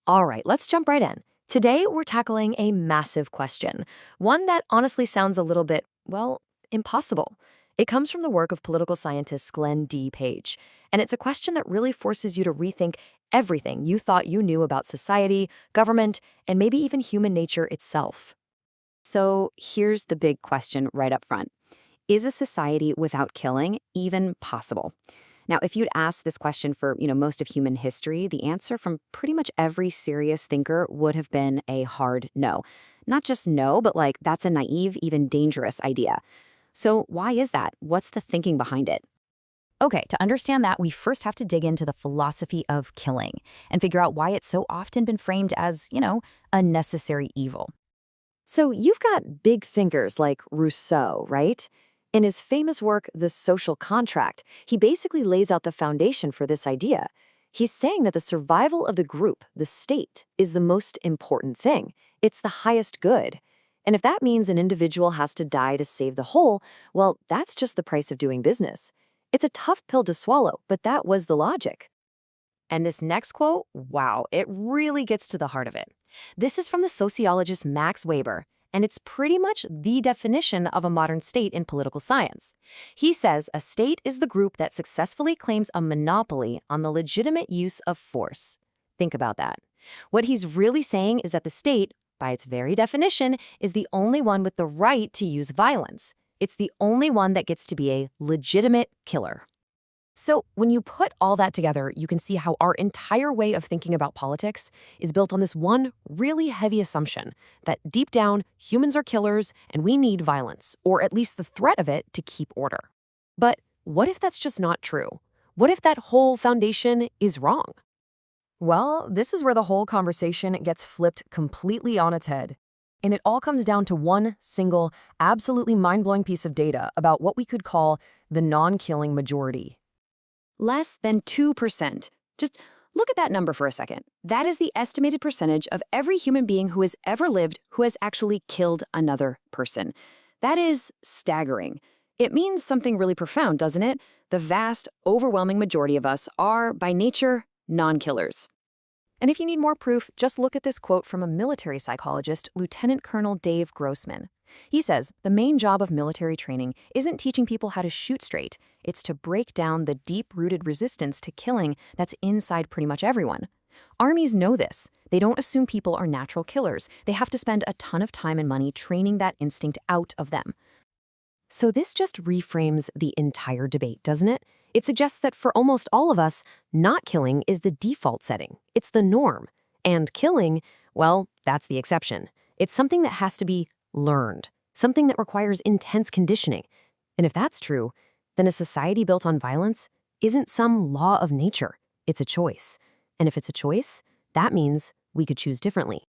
All right, let's jump right in. Today, we're tackling a massive question, one that honestly sounds a little bit, well, impossible. It comes from the work of political scientist Glenn D. Page, and it's a question that really forces you to rethink everything you thought you knew about society, government, and maybe even human nature itself. So here's the big question right up front. Is a society without killing even possible? Now, if you'd asked this question for, most of human history, the answer from pretty much every serious thinker would have been a hard no. Not just no, but like that's a naive, even dangerous idea. So why is that? What's the thinking behind it? Okay, to understand that, we first have to dig into the philosophy of killing and figure out why it's so often been framed as, a necessary evil. So you've got big thinkers like Rousseau, right? In his famous work, The Social Contract, he basically lays out the foundation for this idea. He's saying that the survival of the group, the state, is the most important thing. It's the highest good. And if that means an individual has to die to save the whole, well, that's just the price of doing business. It's a tough pill to swallow, but that was the logic. And this next quote, wow, it really gets to the heart of it. This is from the sociologist Max Weber, and it's pretty much the definition of a modern state in political science. He says a state is the group that successfully claims a monopoly on the legitimate use of force. Think about that. What he's really saying is that the state, by its very definition, is the only one with the right to use violence. It's the only one that gets to be a legitimate killer. So when you put all that together, you can see how our entire way of thinking about politics is built on this one really heavy assumption that deep down, humans are killers and we need violence, or at least the threat of it, to keep order. But what if that's just not true? What if that whole foundation is wrong? Well, this is where the whole conversation gets flipped completely on its head. And it all comes down to one single, absolutely mind-blowing piece of data about what we could call the non-killing majority. Less than 2%. Just look at that number for a second. That is the estimated percentage of every human being who has ever lived who has actually killed another person. That is staggering. It means something really profound, doesn't it? The vast, overwhelming majority of us are, by nature, non-killers. And if you need more proof, just look at this quote from a military psychologist, Lieutenant Colonel Dave Grossman. He says, the main job of military training isn't teaching people how to shoot straight. It's to break down the deep-rooted resistance to killing that's inside pretty much everyone. Armies know this. They don't assume people are natural killers. They have to spend a ton of time and money training that instinct out of them. So this just reframes the entire debate, doesn't it? It suggests that for almost all of us, not killing is the default setting. It's the norm. And killing, well, that's the exception. It's something that has to be learned, something that requires intense conditioning. And if that's true, then a society built on violence isn't some law of nature. It's a choice. And if it's a choice, that means we could choose differently.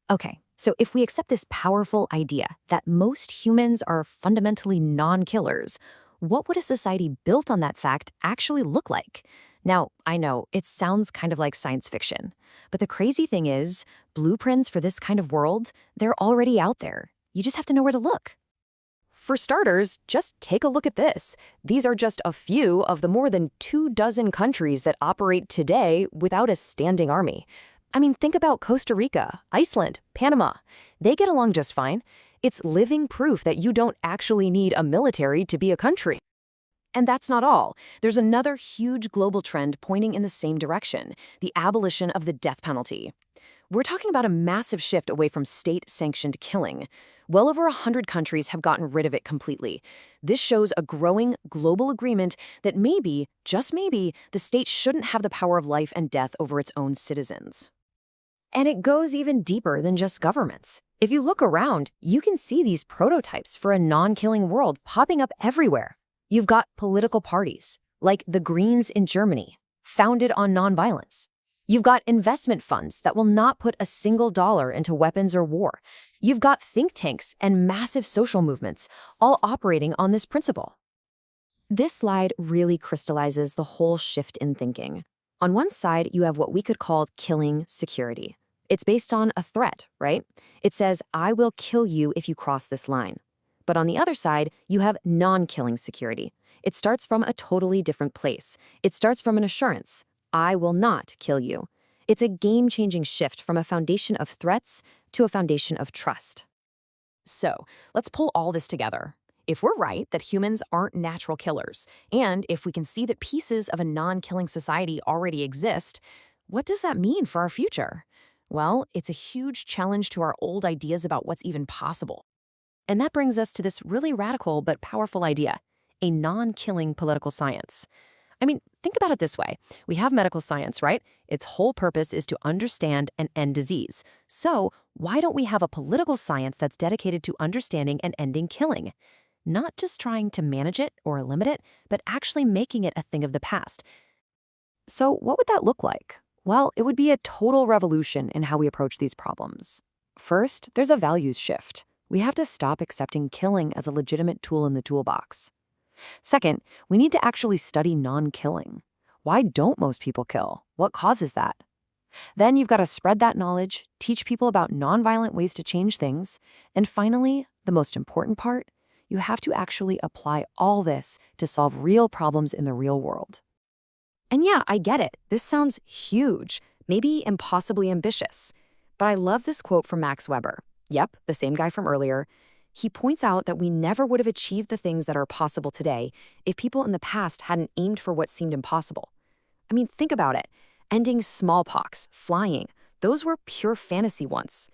Okay, so if we accept this powerful idea that most humans are fundamentally non-killers, what would a society built on that fact actually look like? Now, I know, it sounds kind of like science fiction, but the crazy thing is, blueprints for this kind of world, they're already out there. You just have to know where to look. For starters, just take a look at this. These are just a few of the more than 24 countries that operate today without a standing army. I mean, think about Costa Rica, Iceland, Panama. They get along just fine. It's living proof that you don't actually need a military to be a country. And that's not all. There's another huge global trend pointing in the same direction, the abolition of the death penalty. We're talking about a massive shift away from state-sanctioned killing. Well over 100 countries have gotten rid of it completely. This shows a growing global agreement that maybe, just maybe, the state shouldn't have the power of life and death over its own citizens. And it goes even deeper than just governments. If you look around, you can see these prototypes for a non-killing world popping up everywhere. You've got political parties, like the Greens in Germany, founded on nonviolence. You've got investment funds that will not put a single dollar into weapons or war. You've got think tanks and massive social movements, all operating on this principle. This slide really crystallizes the whole shift in thinking. On one side, you have what we could call killing security. It's based on a threat, right? It says, I will kill you if you cross this line. But on the other side, you have non-killing security. It starts from a totally different place. It starts from an assurance. I will not kill you. It's a game-changing shift from a foundation of threats to a foundation of trust. So, let's pull all this together. If we're right that humans aren't natural killers, and if we can see that pieces of a non-killing society already exist, what does that mean for our future? Well, it's a huge challenge to our old ideas about what's even possible. And that brings us to this really radical but powerful idea, a non-killing political science. I mean, think about it this way. We have medical science, right? Its whole purpose is to understand and end disease. So why don't we have a political science that's dedicated to understanding and ending killing? Not just trying to manage it or limit it, but actually making it a thing of the past. So what would that look like? Well, it would be a total revolution in how we approach these problems. First, there's a values shift. We have to stop accepting killing as a legitimate tool in the toolbox. Second, we need to actually study non-killing. Why don't most people kill? What causes that? Then you've got to spread that knowledge, teach people about nonviolent ways to change things, and finally, the most important part, you have to actually apply all this to solve real problems in the real world. And yeah, I get it. This sounds huge, maybe impossibly ambitious. But I love this quote from Max Weber. Yep, the same guy from earlier. He points out that we never would have achieved the things that are possible today if people in the past hadn't aimed for what seemed impossible. I mean, think about it. Ending smallpox, flying, those were pure fantasy once.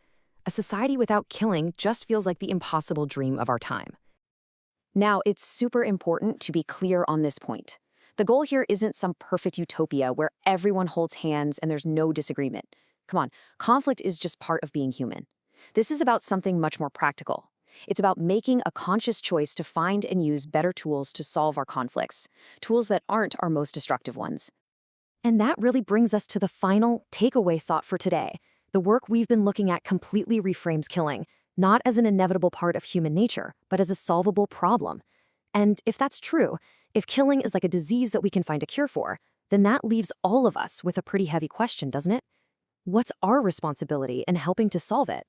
A society without killing just feels like the impossible dream of our time. Now, it's super important to be clear on this point. The goal here isn't some perfect utopia where everyone holds hands and there's no disagreement. Come on, conflict is just part of being human. This is about something much more practical. It's about making a conscious choice to find and use better tools to solve our conflicts, tools that aren't our most destructive ones. And that really brings us to the final takeaway thought for today. The work we've been looking at completely reframes killing, not as an inevitable part of human nature, but as a solvable problem. And if that's true, if killing is like a disease that we can find a cure for, then that leaves all of us with a pretty heavy question, doesn't it? What's our responsibility in helping to solve it?